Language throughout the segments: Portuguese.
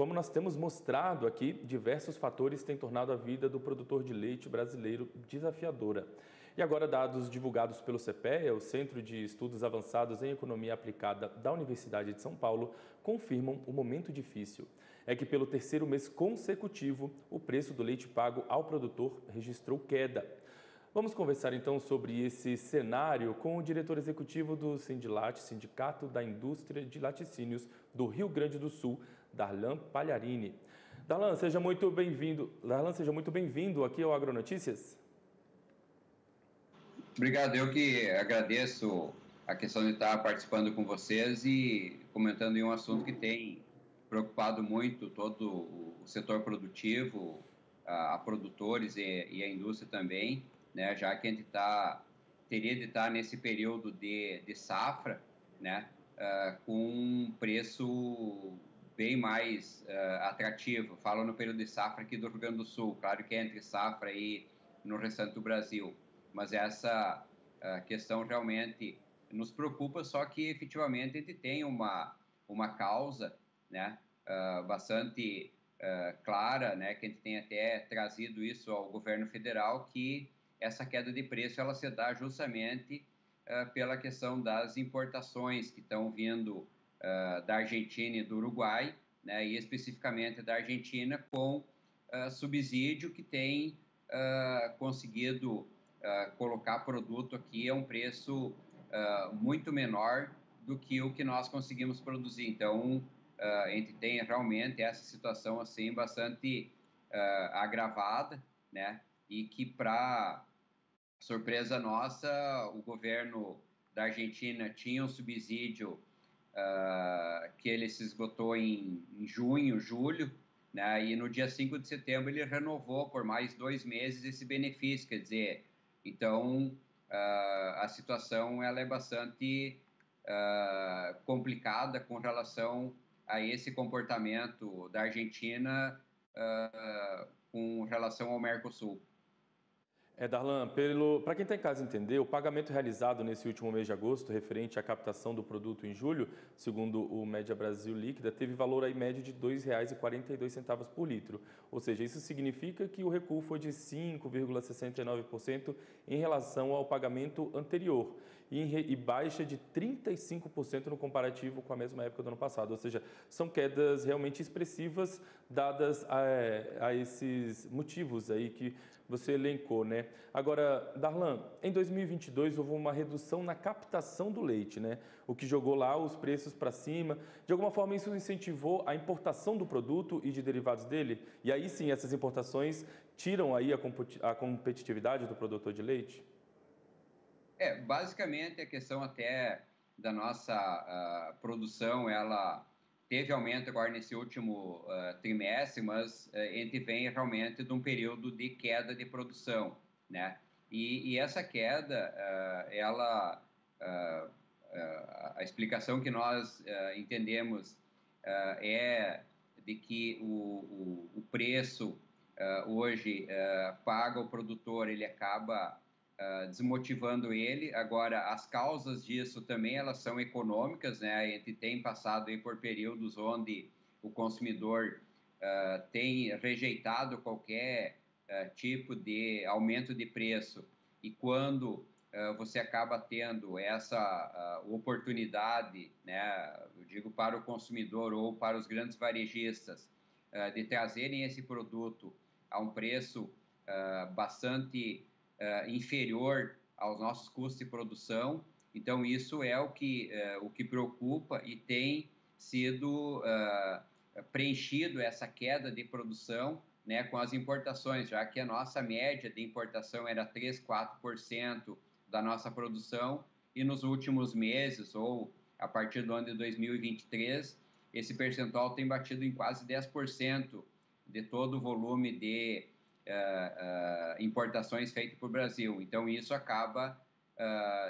como nós temos mostrado aqui, diversos fatores têm tornado a vida do produtor de leite brasileiro desafiadora. E agora, dados divulgados pelo CPEA, o Centro de Estudos Avançados em Economia Aplicada da Universidade de São Paulo, confirmam o momento difícil. É que pelo terceiro mês consecutivo, o preço do leite pago ao produtor registrou queda. Vamos conversar então sobre esse cenário com o diretor executivo do Sindilate, Sindicato da Indústria de Laticínios do Rio Grande do Sul, Darlan Palharini. Darlan, seja muito bem-vindo. Darlan, seja muito bem-vindo aqui ao Agronotícias. Obrigado, eu que agradeço a questão de estar participando com vocês e comentando em um assunto que tem preocupado muito todo o setor produtivo, a produtores e a indústria também, né, já que a gente teria de estar nesse período de safra, né, com um preço bem mais atrativo. Falo no período de safra aqui do Rio Grande do Sul, claro que é entre safra e no restante do Brasil, mas essa questão realmente nos preocupa, só que efetivamente a gente tem uma causa, né, bastante clara, né, que a gente tem até trazido isso ao governo federal, que essa queda de preço ela se dá justamente pela questão das importações que estão vindo da Argentina e do Uruguai, né, e especificamente da Argentina, com subsídio que tem conseguido colocar produto aqui a um preço muito menor do que o que nós conseguimos produzir. Então, a gente tem realmente essa situação assim bastante agravada, né? E que, para surpresa nossa, o governo da Argentina tinha um subsídio que ele se esgotou em junho, julho, né? E no dia 5 de setembro ele renovou por mais 2 meses esse benefício, quer dizer, então a situação ela é bastante complicada com relação a esse comportamento da Argentina com relação ao Mercosul. Darlan, para quem está em casa entender, o pagamento realizado nesse último mês de agosto, referente à captação do produto em julho, segundo o Média Brasil Líquida, teve valor aí médio de R$ 2,42 por litro. Ou seja, isso significa que o recuo foi de 5,69% em relação ao pagamento anterior e baixa de 35% no comparativo com a mesma época do ano passado. Ou seja, são quedas realmente expressivas dadas a esses motivos aí que você elencou, né? Agora, Darlan, em 2022 houve uma redução na captação do leite, né? O que jogou lá os preços para cima. De alguma forma, isso incentivou a importação do produto e de derivados dele? E aí sim, essas importações tiram aí a competitividade do produtor de leite? Basicamente a questão até da nossa produção, ela teve aumento agora nesse último trimestre, mas a gente vem realmente de um período de queda de produção, né? E essa queda, a explicação que nós entendemos é de que o preço hoje paga ao produtor, ele acaba desmotivando ele. Agora, as causas disso também elas são econômicas, né? A gente tem passado aí por períodos onde o consumidor tem rejeitado qualquer tipo de aumento de preço, e quando você acaba tendo essa oportunidade, né, eu digo para o consumidor ou para os grandes varejistas, de trazerem esse produto a um preço bastante inferior aos nossos custos de produção. Então, isso é o que preocupa, e tem sido preenchido essa queda de produção, né, com as importações, já que a nossa média de importação era 3, 4% da nossa produção, e nos últimos meses, ou a partir do ano de 2023, esse percentual tem batido em quase 10% de todo o volume de importações feitas para o Brasil. Então, isso acaba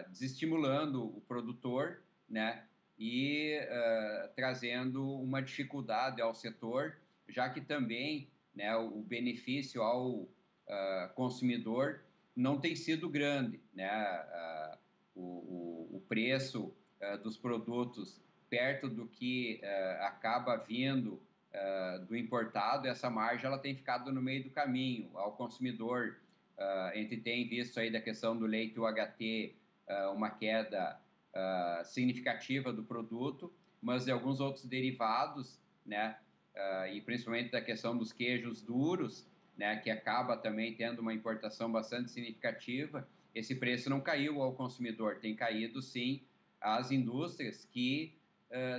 desestimulando o produtor, né, e trazendo uma dificuldade ao setor, já que também, né, o benefício ao consumidor não tem sido grande, né? O preço dos produtos perto do que acaba vindo do importado, essa margem ela tem ficado no meio do caminho. Ao consumidor, a gente tem visto aí da questão do leite UHT uma queda significativa do produto, mas de alguns outros derivados, né, e principalmente da questão dos queijos duros, né, que acaba também tendo uma importação bastante significativa, esse preço não caiu ao consumidor, tem caído sim às indústrias que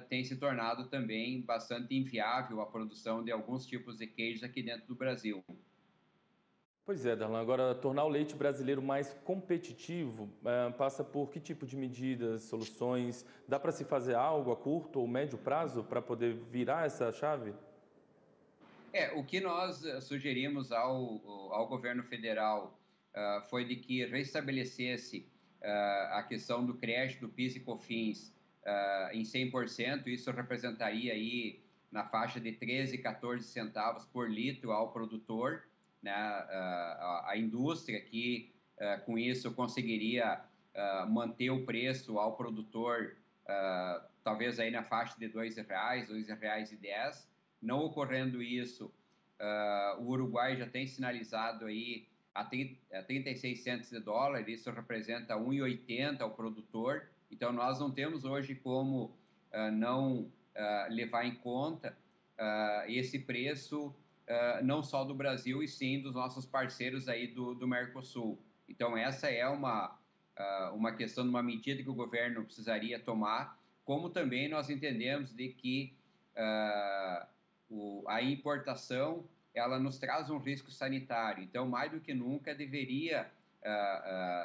tem se tornado também bastante inviável a produção de alguns tipos de queijos aqui dentro do Brasil. Pois é, Darlan. Agora, tornar o leite brasileiro mais competitivo passa por que tipo de medidas, soluções? Dá para se fazer algo a curto ou médio prazo para poder virar essa chave? O que nós sugerimos ao governo federal foi de que restabelecesse a questão do crédito do PIS e COFINS em 100%, isso representaria aí na faixa de 13, 14 centavos por litro ao produtor, né? A indústria que com isso conseguiria manter o preço ao produtor talvez aí na faixa de R$ 2,00, R$ 2,10. Não ocorrendo isso, o Uruguai já tem sinalizado aí a 36 centos de dólar, isso representa 1,80 ao produtor. Então, nós não temos hoje como não levar em conta esse preço não só do Brasil, e sim dos nossos parceiros aí do Mercosul. Então, essa é uma questão, uma medida que o governo precisaria tomar, como também nós entendemos de que a importação ela nos traz um risco sanitário. Então, mais do que nunca, deveria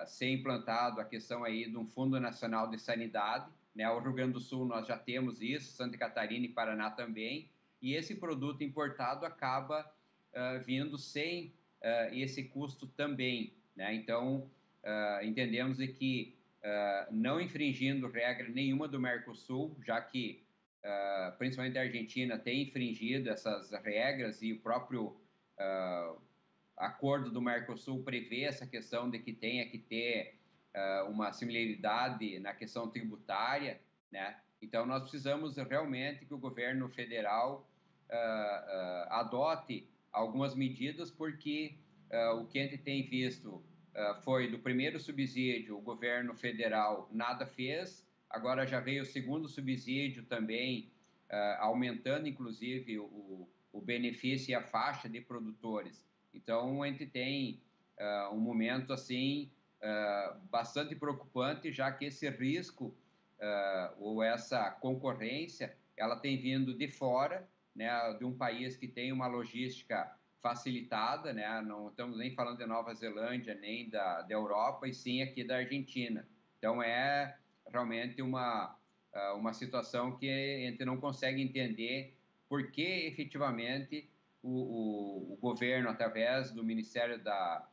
ser implantado a questão aí de um Fundo Nacional de Sanidade, né? O Rio Grande do Sul nós já temos isso, Santa Catarina e Paraná também, e esse produto importado acaba vindo sem esse custo também, né? Então, entendemos de que não infringindo regra nenhuma do Mercosul, já que principalmente a Argentina tem infringido essas regras e o próprio acordo do Mercosul prevê essa questão de que tenha que ter uma similaridade na questão tributária, né? Então, nós precisamos realmente que o governo federal adote algumas medidas, porque o que a gente tem visto foi do primeiro subsídio, o governo federal nada fez, agora já veio o segundo subsídio também, aumentando inclusive o benefício e a faixa de produtores. Então, a gente tem um momento assim bastante preocupante, já que esse risco ou essa concorrência, ela tem vindo de fora, né, de um país que tem uma logística facilitada, né? Não estamos nem falando de Nova Zelândia, nem da Europa, e sim aqui da Argentina. Então, é realmente uma situação que a gente não consegue entender por que efetivamente o governo, através do Ministério da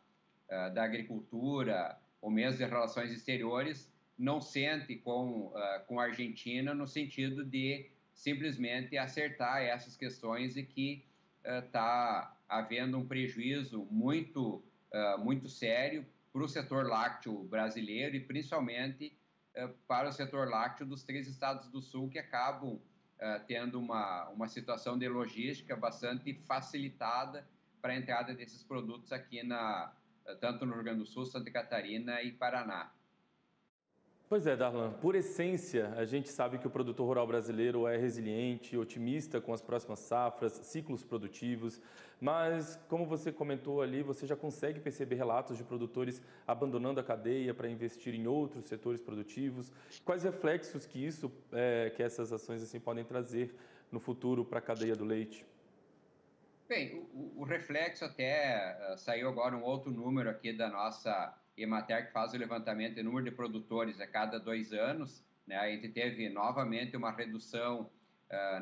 Agricultura, ou mesmo de Relações Exteriores, não sente com a Argentina no sentido de simplesmente acertar essas questões e que está havendo um prejuízo muito sério para o setor lácteo brasileiro e principalmente para o setor lácteo dos 3 estados do Sul, que acabam tendo uma situação de logística bastante facilitada para a entrada desses produtos aqui tanto no Rio Grande do Sul, Santa Catarina e Paraná. Pois é, Darlan. Por essência, a gente sabe que o produtor rural brasileiro é resiliente, otimista com as próximas safras, ciclos produtivos, mas, como você comentou ali, você já consegue perceber relatos de produtores abandonando a cadeia para investir em outros setores produtivos. Quais reflexos que essas ações assim podem trazer no futuro para a cadeia do leite? Bem, o reflexo até saiu agora um outro número aqui da nossa Emater, que faz o levantamento de número de produtores a cada 2 anos, né? A gente teve novamente uma redução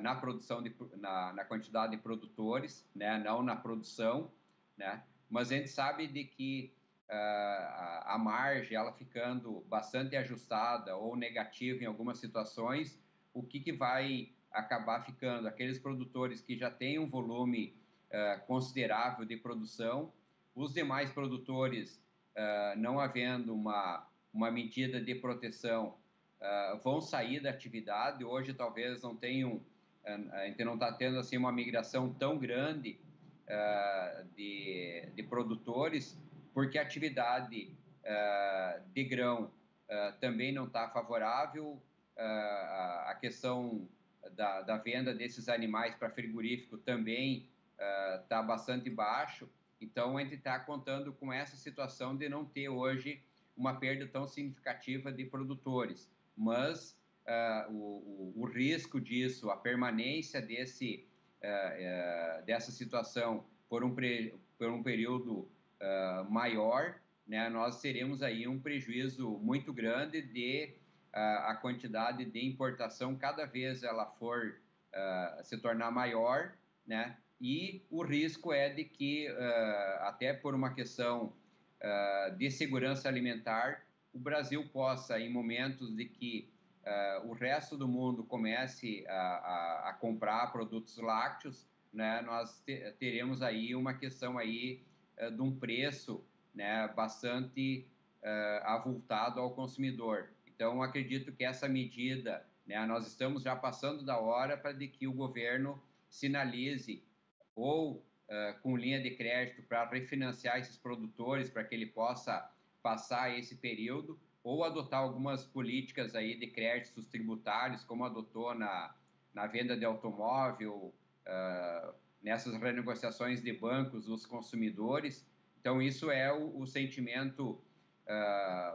na produção, na quantidade de produtores, né? Não na produção, né? Mas a gente sabe de que a margem, ela ficando bastante ajustada ou negativa em algumas situações, o que vai acabar ficando? Aqueles produtores que já têm um volume considerável de produção, os demais produtores, não havendo uma medida de proteção, vão sair da atividade. Hoje talvez não tenham a gente não está tendo assim uma migração tão grande de produtores, porque a atividade de grão também não está favorável, a questão da venda desses animais para frigorífico também está bastante baixo. Então, a gente está contando com essa situação de não ter hoje uma perda tão significativa de produtores. Mas o risco disso, a permanência dessa situação por um período maior, né, nós teremos aí um prejuízo muito grande de a quantidade de importação, cada vez ela for se tornar maior, né, e o risco é de que, até por uma questão de segurança alimentar, o Brasil possa, em momentos de que o resto do mundo comece a comprar produtos lácteos, né, nós teremos aí uma questão aí de um preço, né, bastante avultado ao consumidor. Então, acredito que essa medida, né, nós estamos já passando da hora para que o governo sinalize ou com linha de crédito para refinanciar esses produtores, para que ele possa passar esse período, ou adotar algumas políticas aí de créditos tributários, como adotou na venda de automóvel, nessas renegociações de bancos dos consumidores. Então, isso é o sentimento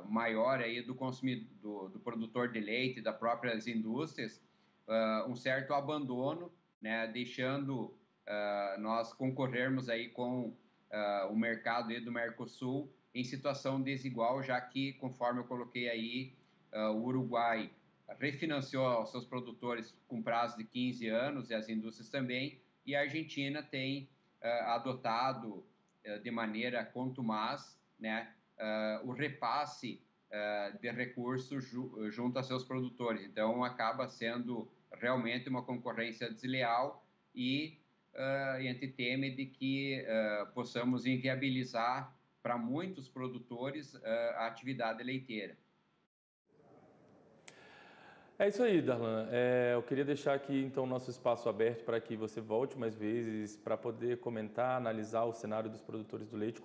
maior aí do produtor de leite, das próprias indústrias, um certo abandono, né, deixando nós concorrermos aí com o mercado aí do Mercosul em situação desigual, já que, conforme eu coloquei aí, o Uruguai refinanciou aos seus produtores com prazo de 15 anos, e as indústrias também, e a Argentina tem adotado de maneira contumaz, né, o repasse de recursos junto a seus produtores. Então, acaba sendo realmente uma concorrência desleal e a gente teme de que possamos inviabilizar para muitos produtores a atividade leiteira. É isso aí, Darlan. Eu queria deixar aqui, então, nosso espaço aberto para que você volte mais vezes para poder comentar, analisar o cenário dos produtores do leite,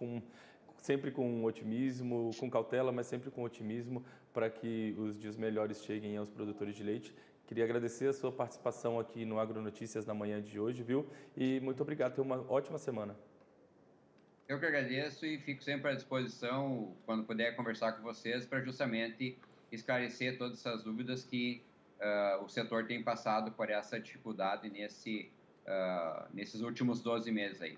sempre com otimismo, com cautela, mas sempre com otimismo, para que os dias melhores cheguem aos produtores de leite. Queria agradecer a sua participação aqui no Agronotícias na manhã de hoje, viu? E muito obrigado, tenha uma ótima semana. Eu que agradeço e fico sempre à disposição, quando puder conversar com vocês, para justamente esclarecer todas essas dúvidas que o setor tem passado por essa dificuldade nesses últimos 12 meses aí.